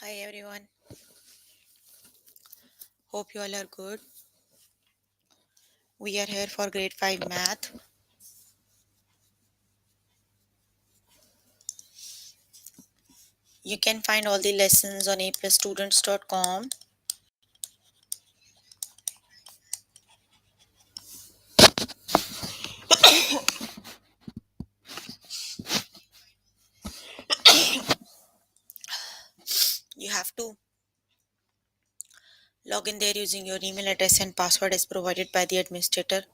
Hi everyone, hope you all are good. We are here for grade 5 math. You can find all the lessons on aplusstudents.com. You have to log in there using your email address and password as provided by the administrator.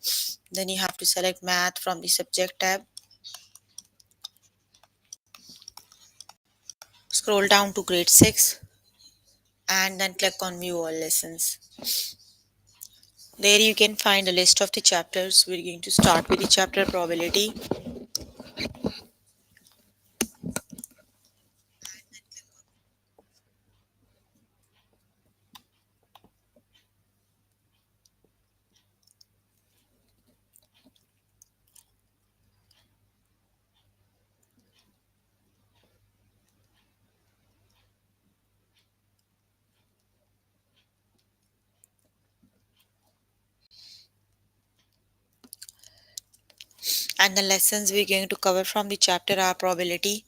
Then you have to select math from the subject tab. Scroll down to grade 6 and then click on view all lessons. There you can find a list of the chapters. We're going to start with the chapter probability. And the lessons we're going to cover from the chapter are probability,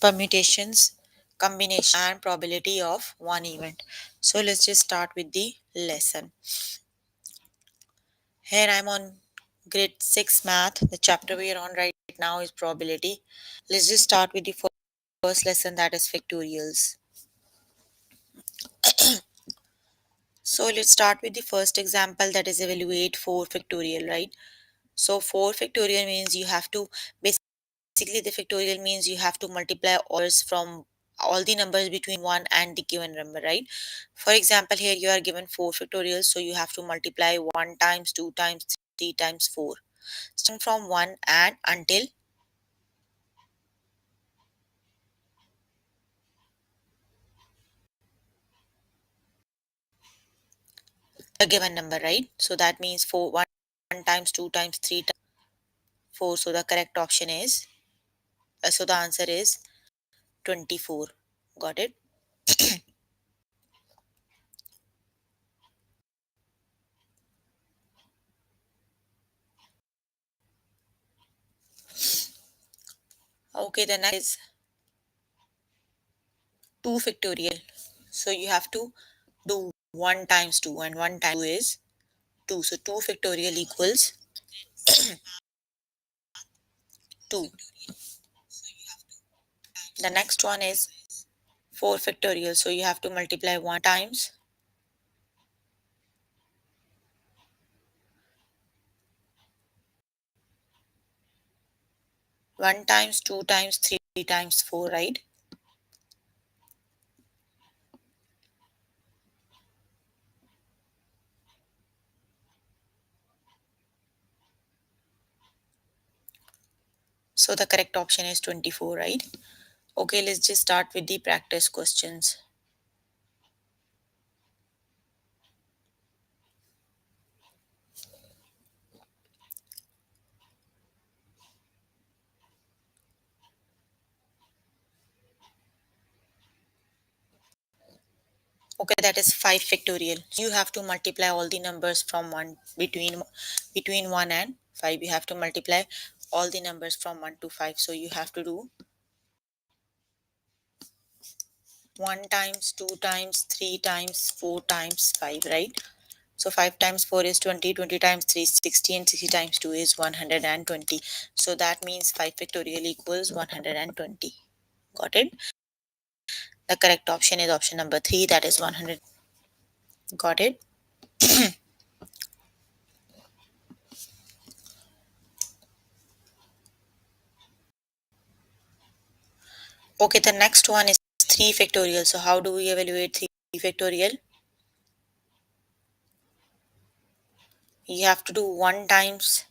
permutations, combination, and probability of one event. So let's just start with the lesson. Here I'm on grade 6 math. The chapter we are on right now is probability. Let's just start with the first lesson, that is factorials. So let's start with the first example, that is evaluate 4 factorial, right? So 4 factorial means you have to basically, the factorial means you have to multiply orders from all the numbers between 1 and the given number, right? For example, here you are given 4 factorials, so you have to multiply 1 times, 2 times, 3 times 4. Starting from 1 and until a given number, right? So that means 4, 1 times, 2 times, 3 times 4. So the correct option is, so the answer is 24. Got it? Okay, the next is 2 factorial. So you have to do 1 times 2, and 1 times 2 is 2. So 2 factorial equals 2. The next one is 4 factorial. So you have to multiply 1 times 1 times 2 times 3 times 4, right? So the correct option is 24, right? Okay, let's just start with the practice questions. Okay, that is 5 factorial. You have to multiply all the numbers from 1 between 1 and 5. You have to multiply all the numbers from 1 to 5. So you have to do 1 times, 2 times, 3 times, 4 times 5, right? So 5 times 4 is 20, 20 times 3 is 60, and 60 times 2 is 120. So that means 5 factorial equals 120. Got it? The correct option is option number 3, that is 100. Got it? Okay, the next one is 3 factorial. So how do we evaluate 3 factorial? You have to do 1 times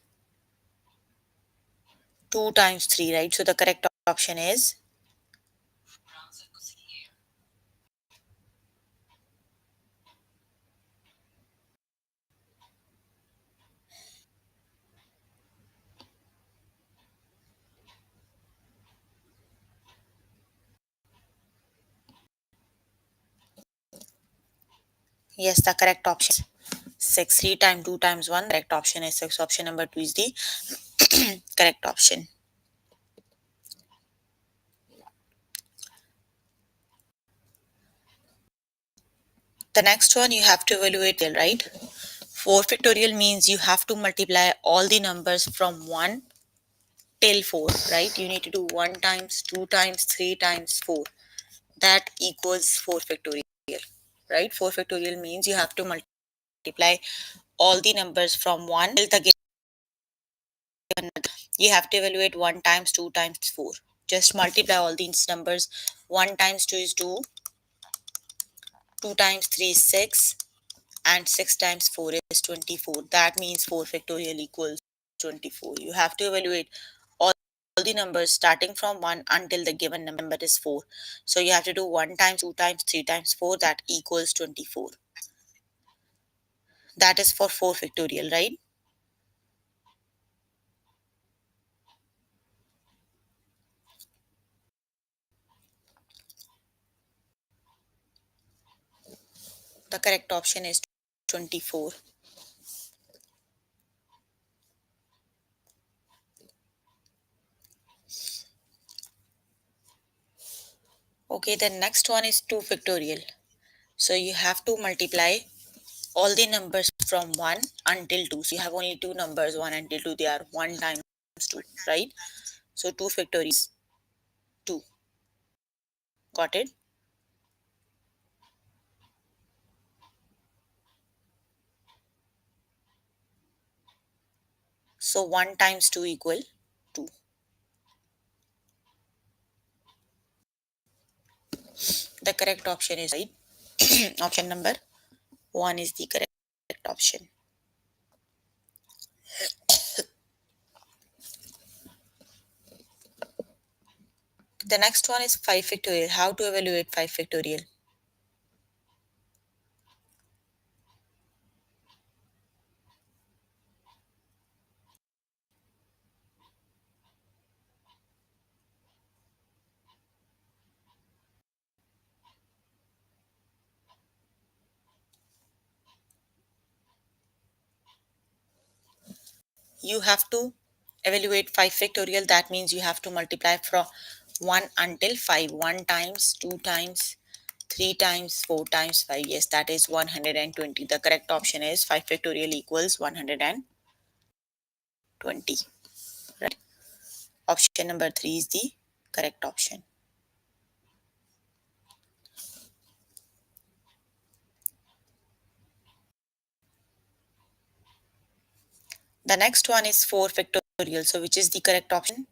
2 times 3, right? So the correct option is, Yes, the correct option is 6. 3 times 2 times 1. Correct option is 6. Option number 2 is the correct option. The next one you have to evaluate, right? 4 factorial means you have to multiply all the numbers from 1 till 4, right? You need to do 1 times, 2 times, 3 times 4. That equals 4 factorial, right? 4 factorial means you have to multiply all the numbers from 1 till the given. You have to evaluate 1 times, 2 times 4. Just multiply all these numbers. 1 times 2 is 2, 2 times 3 is 6, and 6 times 4 is 24. That means 4 factorial equals 24. You have to evaluate all the numbers starting from 1 until the given number is 4. So you have to do 1 times, 2 times, 3 times 4. That equals 24. That is for 4 factorial, right? The correct option is 24. Okay, the next one is 2 factorial. So you have to multiply all the numbers from 1 until 2. So you have only two numbers, 1 until 2. They are 1 times 2, right? So 2 factorial is 2. Got it? So 1 times 2 equal 2. The correct option is right. Option number 1 is the correct option. The next one is 5 factorial. How to evaluate 5 factorial? You have to evaluate 5 factorial. That means you have to multiply from 1 until 5. 1 times, 2 times, 3 times, 4 times 5. Yes, that is 120. The correct option is 5 factorial equals 120. Right? Option number 3 is the correct option. The next one is 4 factorial. So which is the correct option?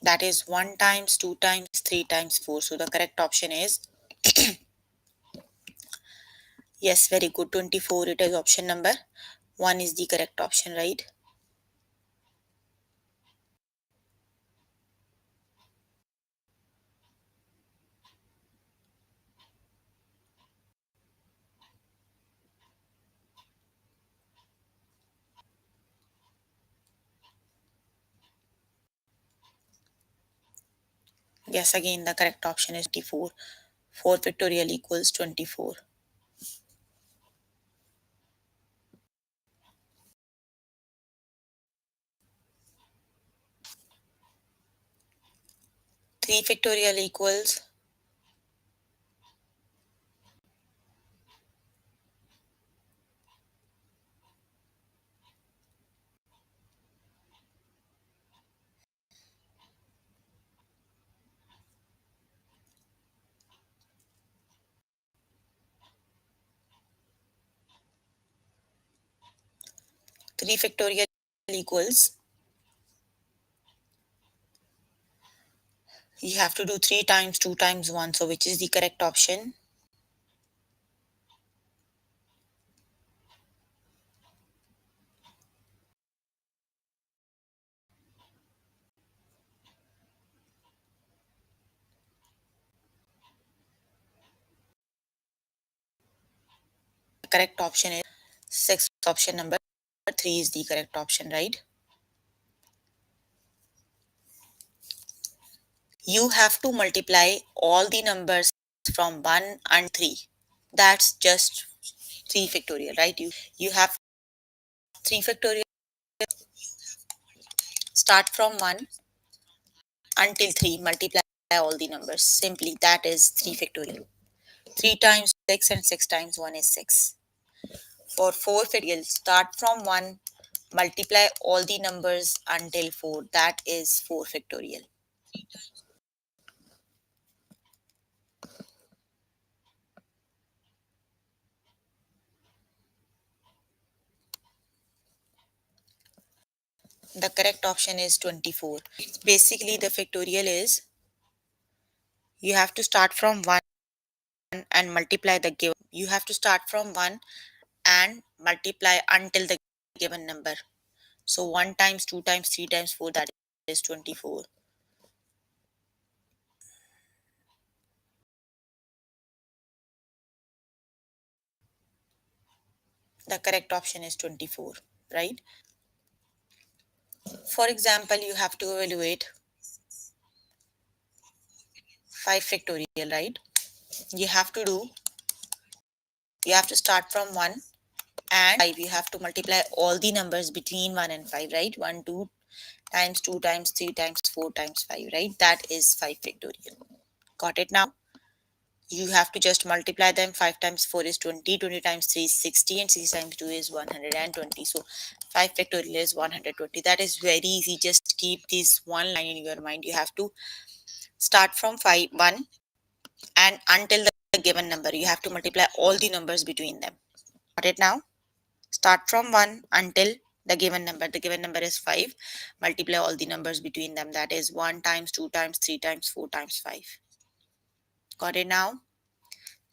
That is 1 times, 2 times, 3 times 4. So the correct option is yes, very good. 24. It is option number 1 is the correct option, right? 'Yes, again, the correct option is 24. 4 factorial equals 24. 3 factorial equals 3 factorial equals you have to do 3 times 2 times 1. So which is the correct option? Correct option is 6. Option number 3 is the correct option, right? You have to multiply all the numbers from 1 and 3. That's just 3 factorial, right? You have 3 factorial, start from 1 until 3, multiply all the numbers. Simply, that is 3 factorial. 3 times 6 and 6 times 1 is 6. For 4 factorial, start from 1, multiply all the numbers until 4. That is 4 factorial. The correct option is 24. Basically, the factorial is you have to start from 1 and multiply the given. You have to start from 1 and multiply until the given number. So 1 times 2 times 3 times 4, that is 24. The correct option is 24, right? For example, you have to evaluate 5 factorial, right? You have to do, you have to start from 1 and 5. You have to multiply all the numbers between 1 and 5, right? 1, 2 times 2 times 3 times 4 times 5, right? That is 5 factorial. Got it now? You have to just multiply them. 5 times 4 is 20, 20 times 3 is 60, and 6 times 2 is 120. So 5 factorial is 120. That is very easy. Just keep this one line in your mind. You have to start from 5, 1 and until the given number. You have to multiply all the numbers between them. Got it now? Start from 1 until the given number. The given number is 5. Multiply all the numbers between them. That is 1 times 2 times 3 times 4 times 5. Got it now?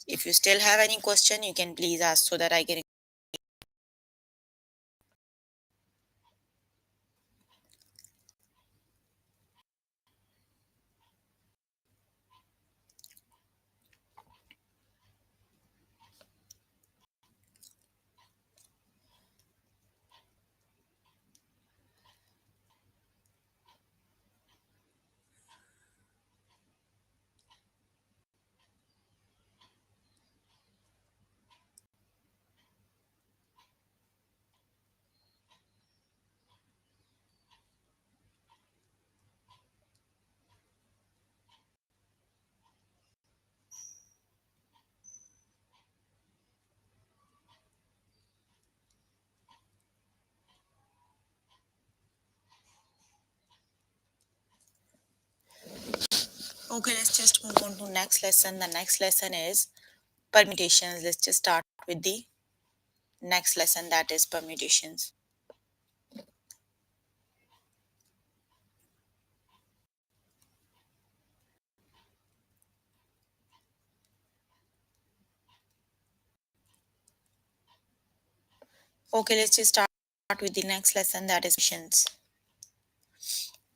If you still have any question, you can please ask so that I can. Okay, let's just move on to next lesson. The next lesson is permutations. Let's just start with the next lesson, that is permutations. Okay, let's just start with the next lesson, that is permutations.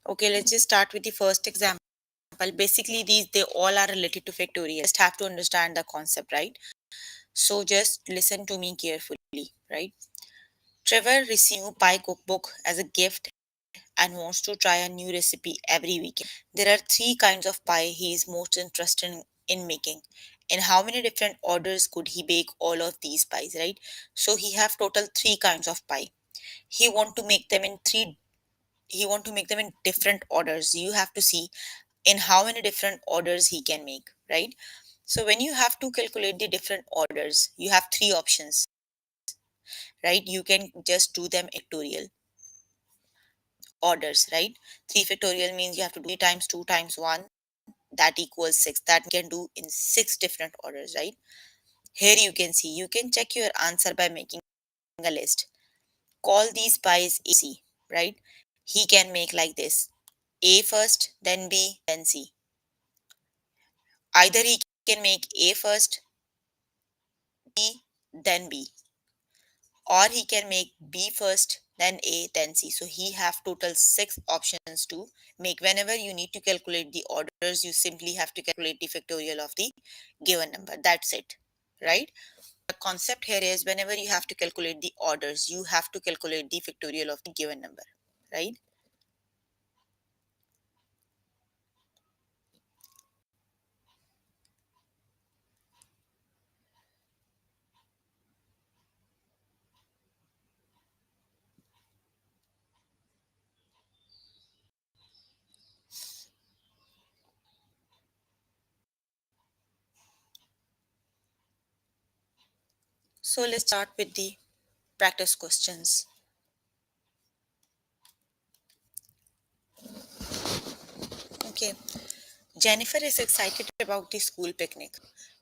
Okay, let's just start with the first example. Basically, these they all are related to factorial. Just have to understand the concept, right? So just listen to me carefully, right? Trevor received a pie cookbook as a gift and wants to try a new recipe every week. There are three kinds of pie he is most interested in making. In how many different orders could he bake all of these pies, right? So he have total three kinds of pie. He want to make them in three. He want to make them in different orders. You have to see in how many different orders he can make, right? So when you have to calculate the different orders, you have three options, right? You can just do them factorial orders, right? 3 factorial means you have to do 3 times 2 times 1, that equals 6. That you can do in 6 different orders, right? Here you can see, you can check your answer by making a list. Call these pies A, C, right? He can make like this: A first, then B, then C. Either he can make A first, B, then B, or he can make B first, then A, then C. So he have total 6 options to make. Whenever you need to calculate the orders, you simply have to calculate the factorial of the given number. That's it, right? concept here is whenever you have to calculate the orders, you have to calculate the factorial of the given number, right? So let's start with the practice questions. Okay. Jennifer is excited about the school picnic.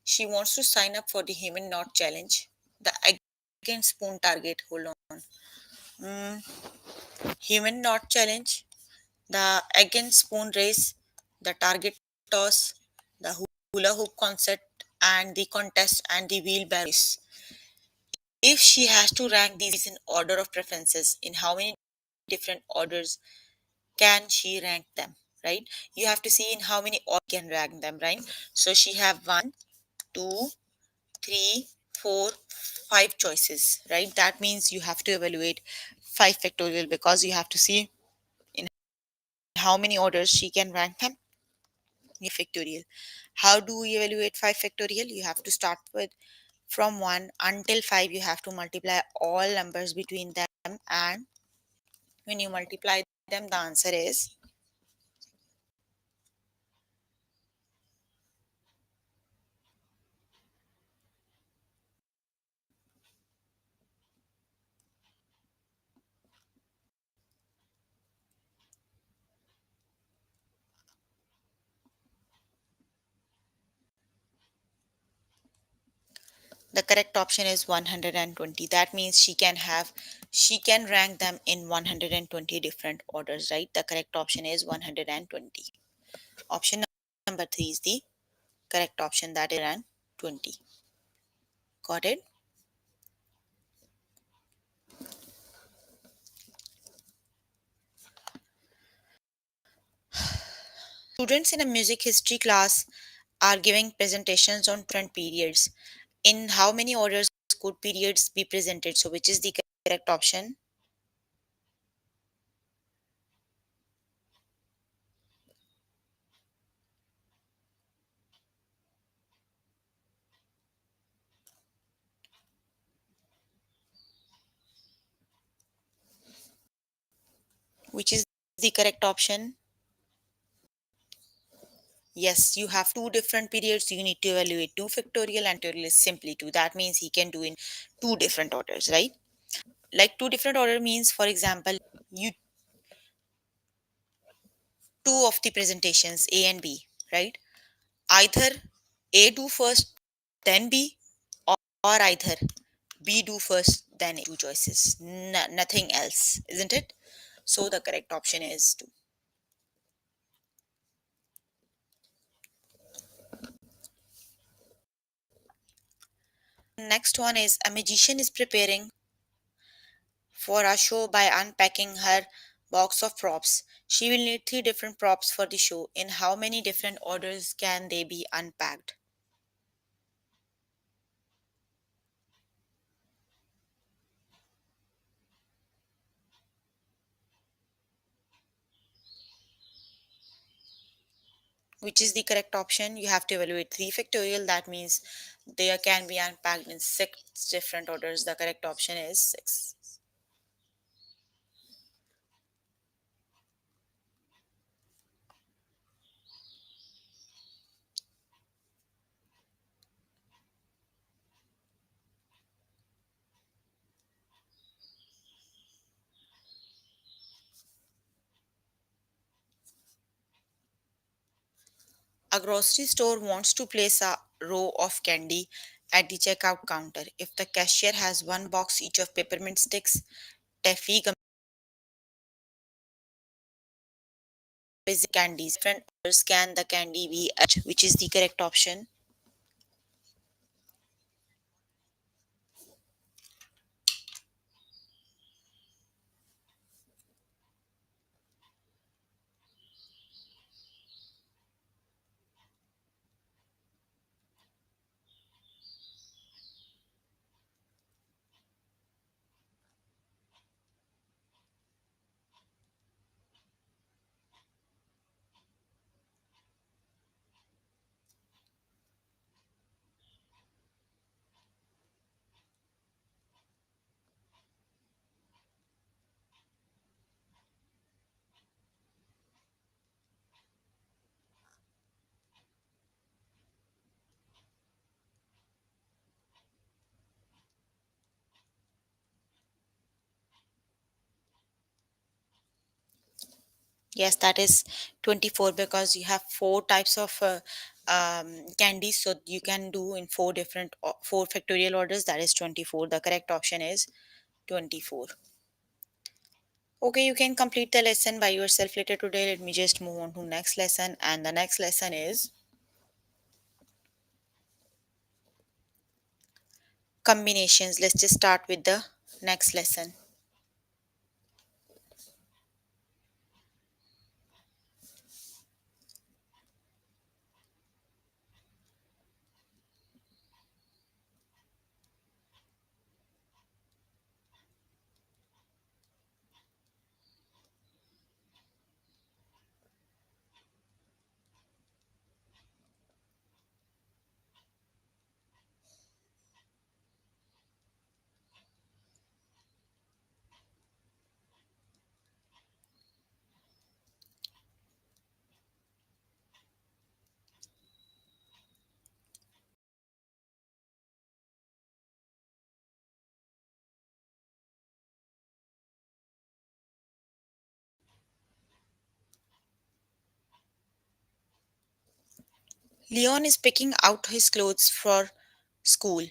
She wants to sign up for the human knot challenge. The egg and spoon target. Hold on. Mm, human knot challenge. The egg and spoon race. The target toss. The hula hoop concept and the contest and the wheelbarrow race. If she has to rank these in order of preferences, in how many different orders can she rank them? Right? You have to see in how many order can rank them, right? So she have one, two, three, four, five choices, right? That means you have to evaluate 5 factorial because you have to see in how many orders she can rank them. Factorial. How do we evaluate 5 factorial? You have to start with from 1 until 5. You have to multiply all numbers between them, and when you multiply them, the answer is the correct option is 120. That means she can rank them in 120 different orders, right? The correct option is 120. Option number 3 is the correct option, that is 120. Got it? Students in a music history class are giving presentations on different periods. In how many orders could periods be presented? So which is the correct option? Which is the correct option? Yes, you have two different periods. You need to evaluate 2 factorial and factorial is simply 2. That means he can do in two different orders, right? Like two different order means, for example, you two of the presentations A and B, right? Either A do first, then B, or either B do first, then A. Two choices, nothing else, isn't it? So the correct option is 2. Next one is a magician is preparing for a show by unpacking her box of props. She will need 3 different props for the show. In how many different orders can they be unpacked? Which is the correct option? You have to evaluate 3 factorial. That means they can be unpacked in 6 different orders. The correct option is 6. A grocery store wants to place a row of candy at the checkout counter. If the cashier has one box each of peppermint sticks, taffy, gum, basic candies, different orders can the candy be at? Which is the correct option? Yes, that is 24 because you have four types of candies, so you can do in four different four factorial orders. That is 24. The correct option is 24. Okay, you can complete the lesson by yourself later today. Let me just move on to next lesson, and the next lesson is combinations. Let's just start with the next lesson. Leon is picking out his clothes for school.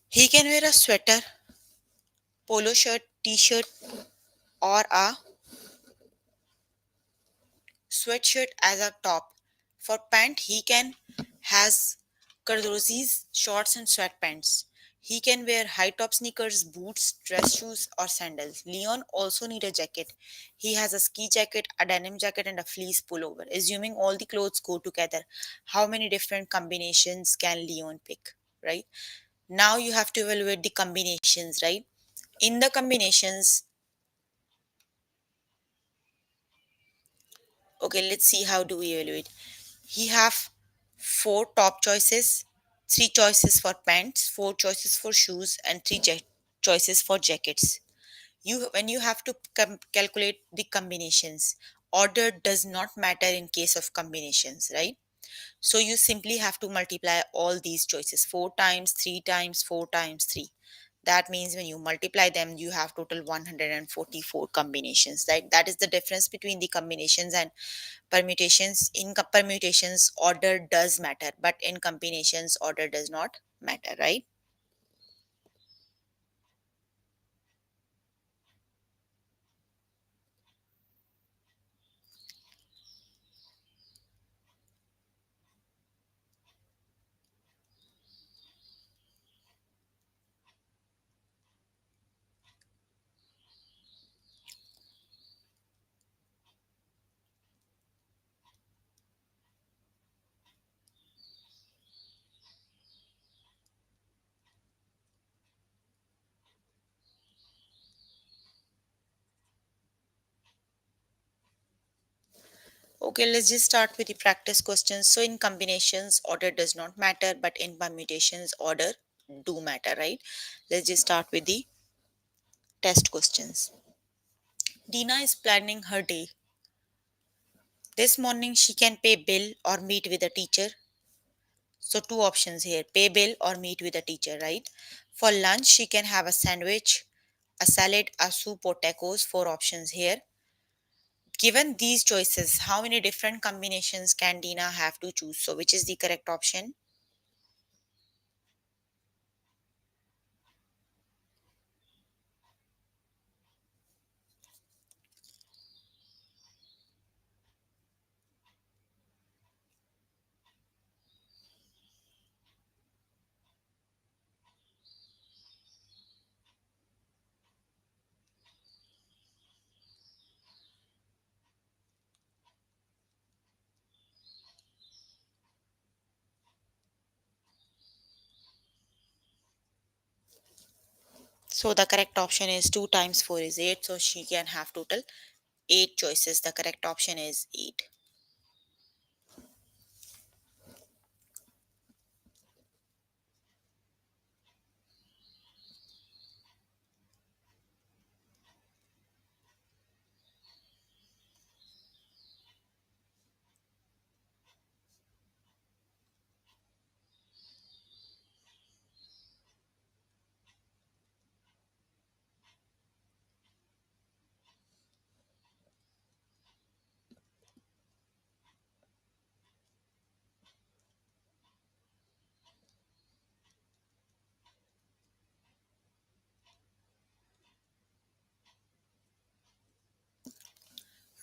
He can wear a sweater, polo shirt, t-shirt, or a sweatshirt as a top. For pant, he can has kardozis, shorts and sweatpants. He can wear high top sneakers, boots, dress shoes or sandals. Leon also need a jacket. He has a ski jacket, a denim jacket and a fleece pullover. Assuming all the clothes go together, how many different combinations can Leon pick, right? Now you have to evaluate the combinations, right? In the combinations, okay, let's see how do we evaluate. He have four top choices, three choices for pants, four choices for shoes, and three choices for jackets. You when you have to calculate the combinations, order does not matter in case of combinations, right? So you simply have to multiply all these choices 4 times, 3 times, 4 times 3. That means when you multiply them, you have total 144 combinations, right? That is the difference between the combinations and permutations. In permutations, order does matter, but in combinations, order does not matter, right? Okay, let's just start with the practice questions. So in combinations, order does not matter, but in permutations, order do matter, right? Let's just start with the test questions. Dina is planning her day. This morning she can pay bill or meet with a teacher. So two options here, pay bill or meet with a teacher, right? For lunch she can have a sandwich, a salad, a soup or tacos, four options here. Given these choices, how many different combinations can Dina have to choose? So which is the correct option? So the correct option is 2 times 4 is 8. So she can have total 8 choices. The correct option is 8.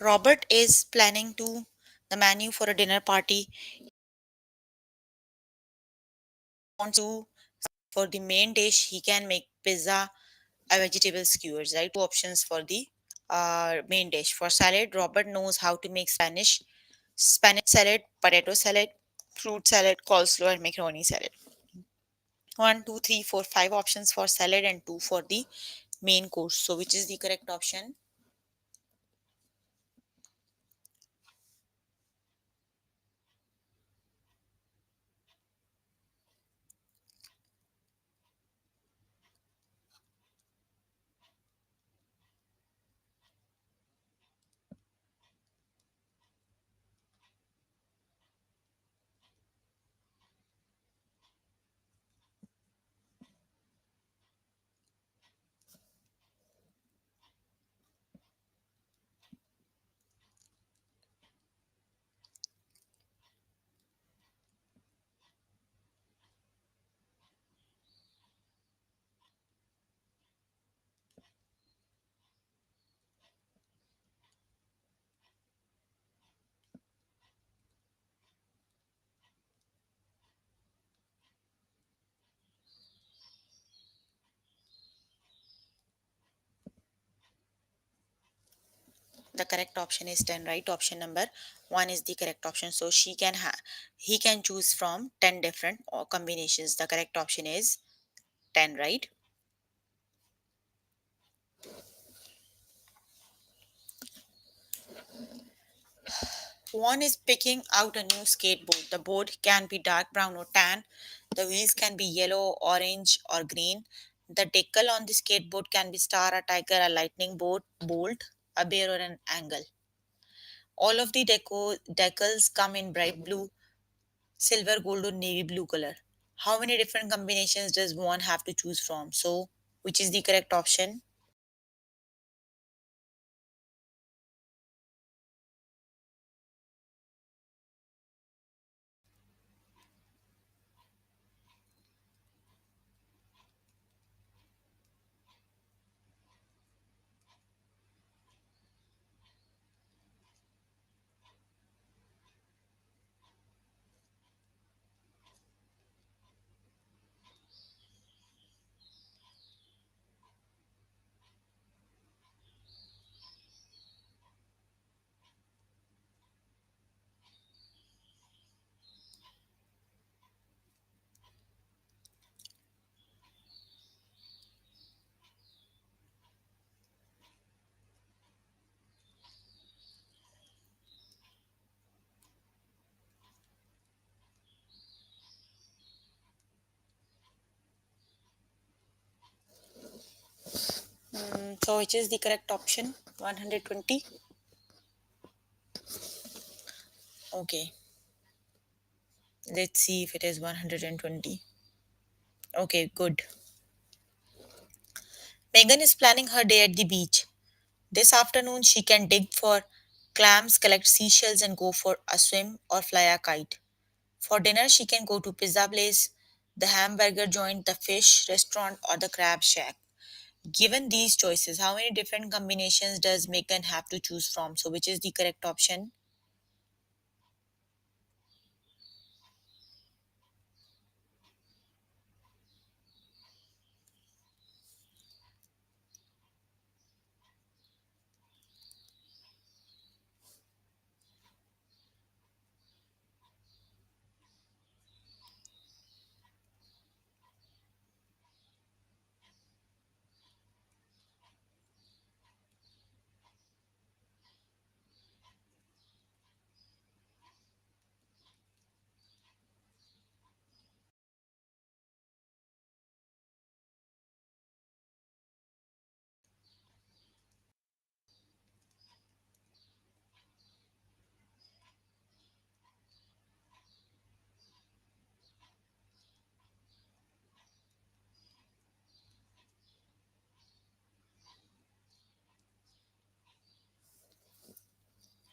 Robert is planning to the menu for a dinner party. Wants to for the main dish he can make pizza, a vegetable skewers, right? Two options for the main dish. For salad, Robert knows how to make spinach salad, potato salad, fruit salad, coleslaw, and macaroni salad. One, two, three, four, five options for salad and two for the main course. So, which is the correct option? The correct option is 10, right? Option number 1 is the correct option. So he can choose from 10 different combinations. The correct option is 10, right? One is picking out a new skateboard. The board can be dark brown or tan. The wheels can be yellow, orange, or green. The decal on the skateboard can be star, a tiger, a lightning bolt, a bear, or an angle. All of the decals come in bright blue, silver, gold, or navy blue color. How many different combinations does one have to choose from? So, which is the correct option? So, which is the correct option? 120. Okay, let's see if it is 120. Okay, good. Megan is planning her day at the beach. This afternoon, she can dig for clams, collect seashells, and go for a swim or fly a kite. For dinner, she can go to pizza place, the hamburger joint, the fish restaurant, or the crab shack. Given these choices, how many different combinations does Megan have to choose from? So, which is the correct option?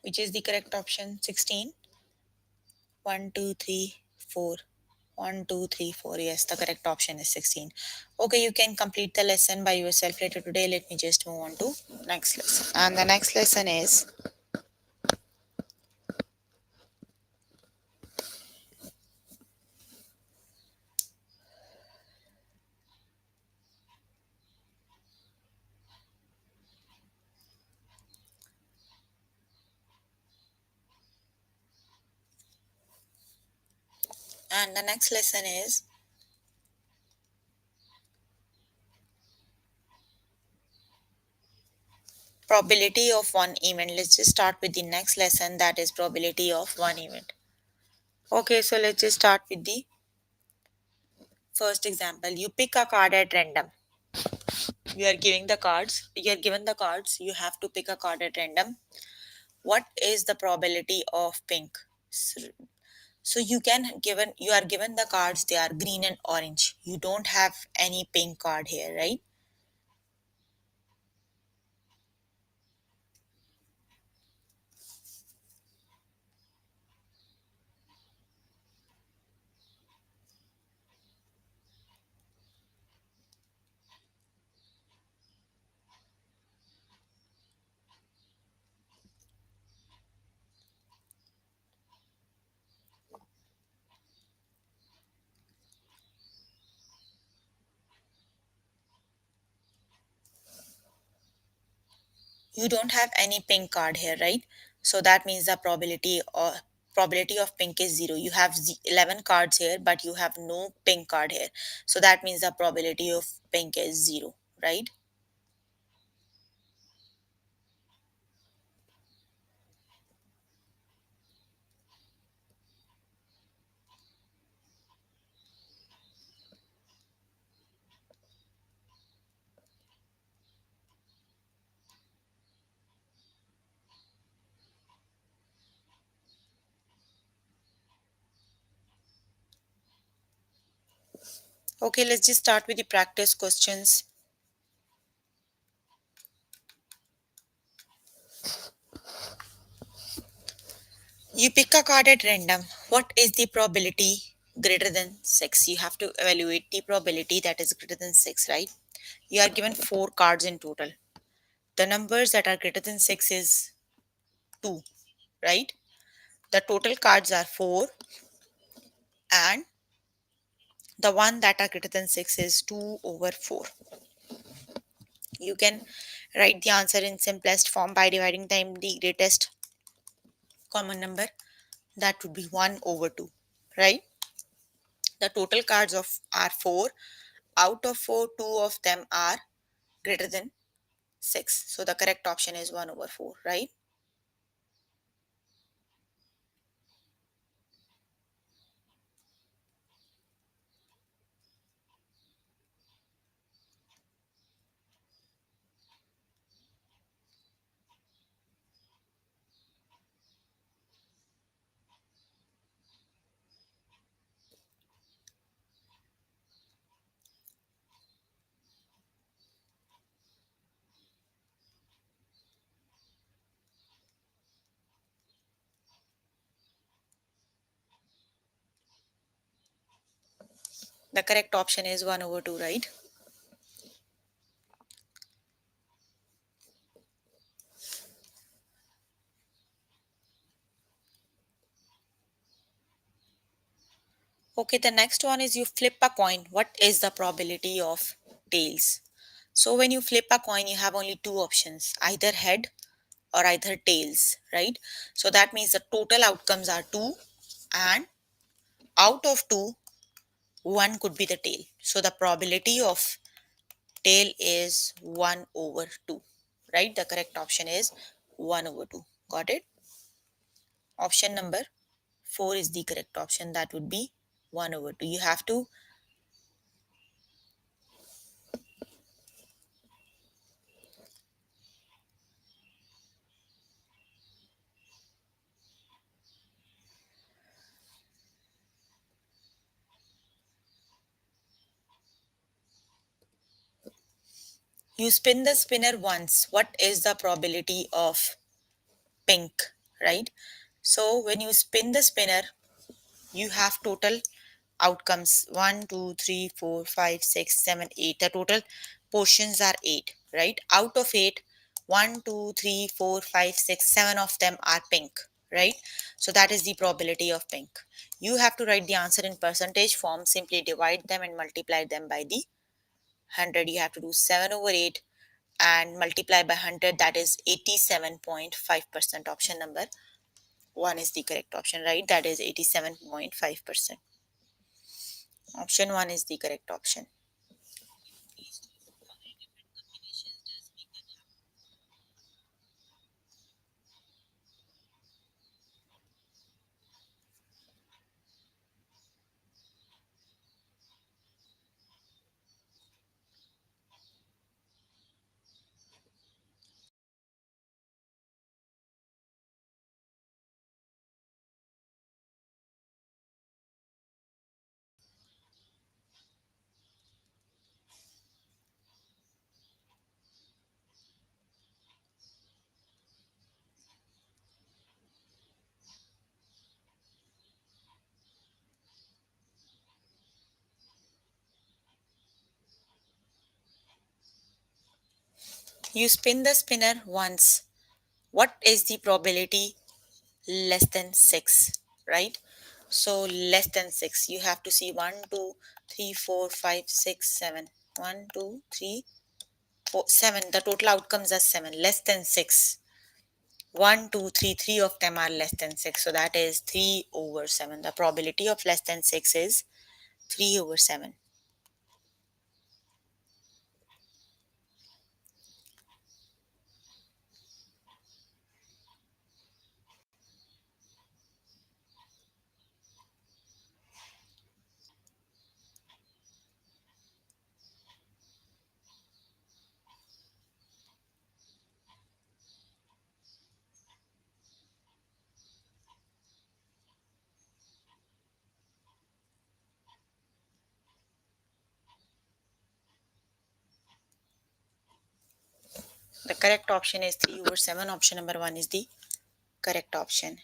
Which is the correct option? 16. 1, 2, 3, 4. 1, 2, 3, 4. Yes, the correct option is 16. Okay, you can complete the lesson by yourself later today. Let me just move on to next lesson. And the next lesson is And the next lesson is probability of one event. Let's just start with the next lesson, that is probability of one event. Okay, so let's just start with the first example. You pick a card at random. You are given the cards, you have to pick a card at random. What is the probability of pink? So you are given the cards, they are green and orange. You don't have any pink card here, right? You don't have any pink card here, right? So that means the probability of pink is 0. You have 11 cards here, but you have no pink card here. So that means the probability of pink is 0, right? Okay, let's just start with the practice questions. You pick a card at random. What is the probability greater than 6? You have to evaluate the probability that is greater than 6, right? You are given 4 cards in total. The numbers that are greater than 6 is 2, right? The total cards are 4, and the one that are greater than 6 is 2 over 4. You can write the answer in simplest form by dividing them the greatest common number, that would be 1 over 2, right? The total cards of are 4. Out of 4, 2 of them are greater than 6. So the correct option is 1 over 4, right? The correct option is 1 over 2, right? Okay, the next one is you flip a coin. What is the probability of tails? So when you flip a coin, you have only two options, either head or either tails, right? So that means the total outcomes are 2, and out of 2, 1 could be the tail. So the probability of tail is 1 over 2, right? The correct option is 1 over 2. Got it? Option number 4 is the correct option. That would be 1 over 2. You have to you spin the spinner once. What is the probability of pink, right? So when you spin the spinner, you have total outcomes 1, 2, 3, 4, 5, 6, 7, 8. The total portions are 8, right? Out of 8, 1, 2, 3, 4, 5, 6, 7 of them are pink, right? So that is the probability of pink. You have to write the answer in percentage form. Simply divide them and multiply them by the 100. You have to do 7 over 8 and multiply by 100, that is 87.5%. Option number 1 is the correct option, right? That is 87.5%. Option 1 is the correct option. You spin the spinner once. What is the probability less than 6, right? So less than 6, you have to see 1, 2, 3, 4, 5, 6, 7. 1, 2, 3, 4, 7. The total outcomes are 7. Less than 6. 1, 2, 3. Three of them are less than 6. So that is 3 over 7. The probability of less than 6 is 3 over 7. The correct option is 3 over 7. Option number 1 is the correct option.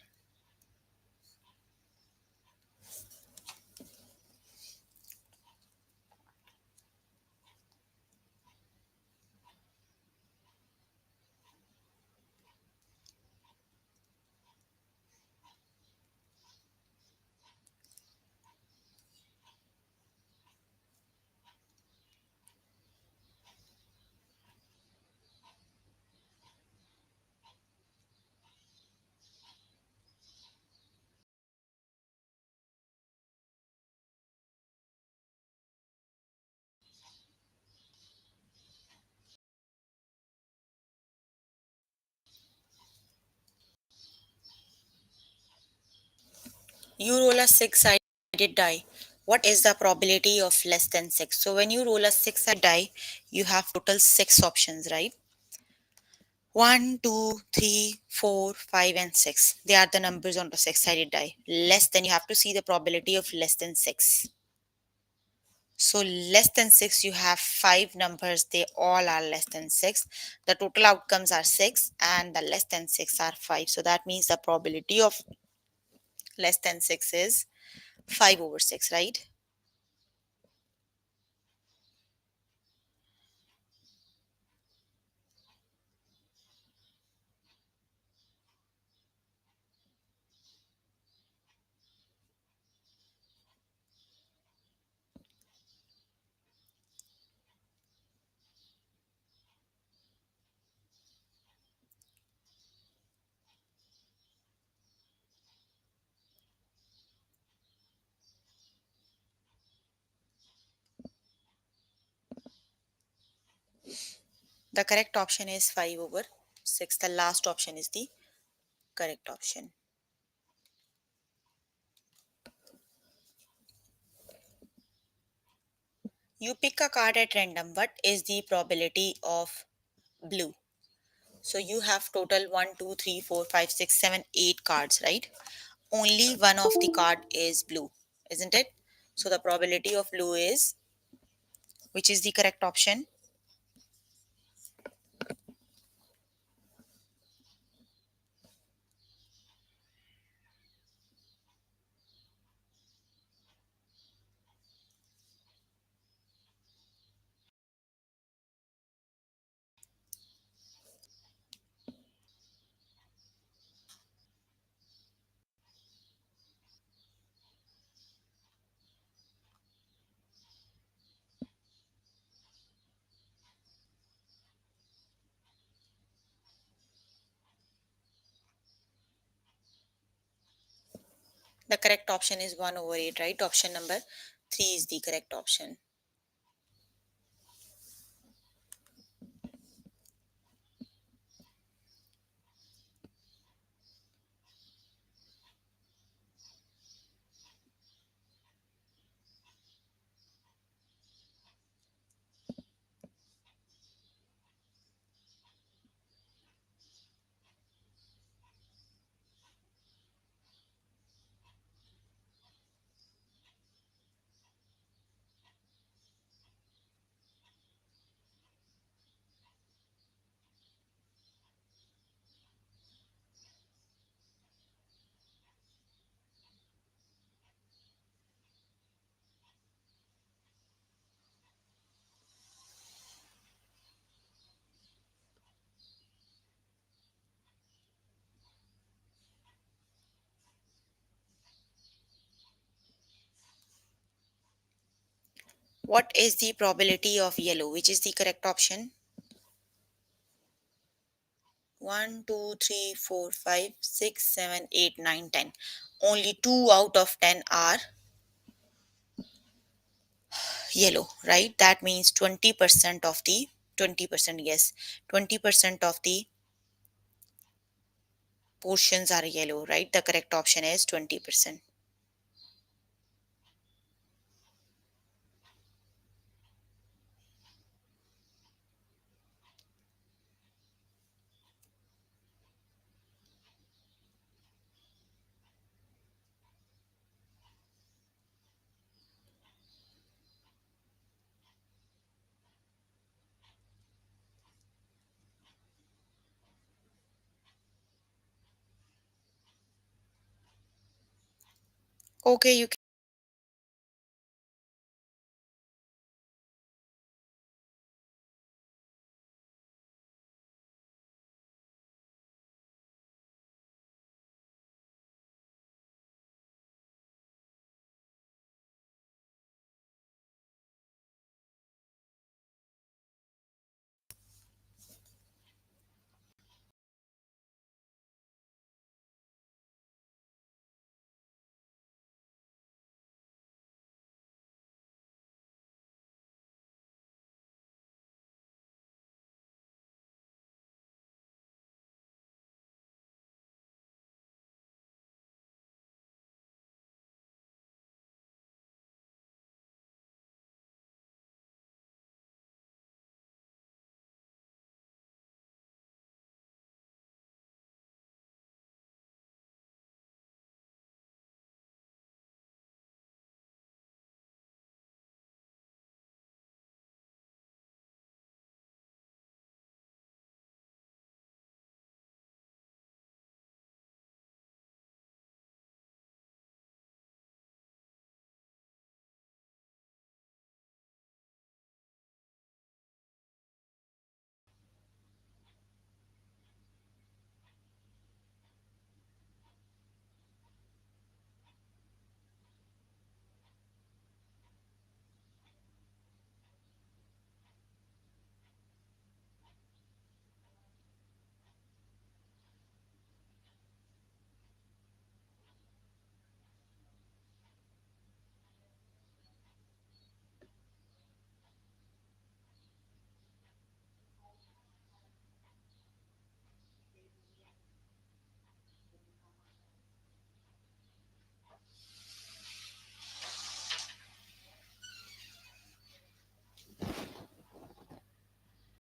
You roll a six-sided die. What is the probability of less than 6? So when you roll a six-sided die, you have total 6 options, right? 1, 2, 3, 4, 5, and 6. They are the numbers on the six-sided die. Less than, you have to see the probability of less than 6. So less than 6, you have 5 numbers. They all are less than 6. The total outcomes are 6 and the less than 6 are 5. So that means the probability of less than 6 is 5 over 6, right? The correct option is 5 over 6. The last option is the correct option. You pick a card at random. What is the probability of blue? So you have total 1, 2, 3, 4, 5, 6, 7, 8 cards, right? Only one of the card is blue, isn't it? So the probability of blue is, which is the correct option? The correct option is 1 over 8, right? Option number 3 is the correct option. What is the probability of yellow? Which is the correct option? 1, 2, 3, 4, 5, 6, 7, 8, 9, 10. Only 2 out of 10 are yellow, right? That means 20% of the 20%, yes, 20% of the portions are yellow, right? The correct option is 20%. Okay, you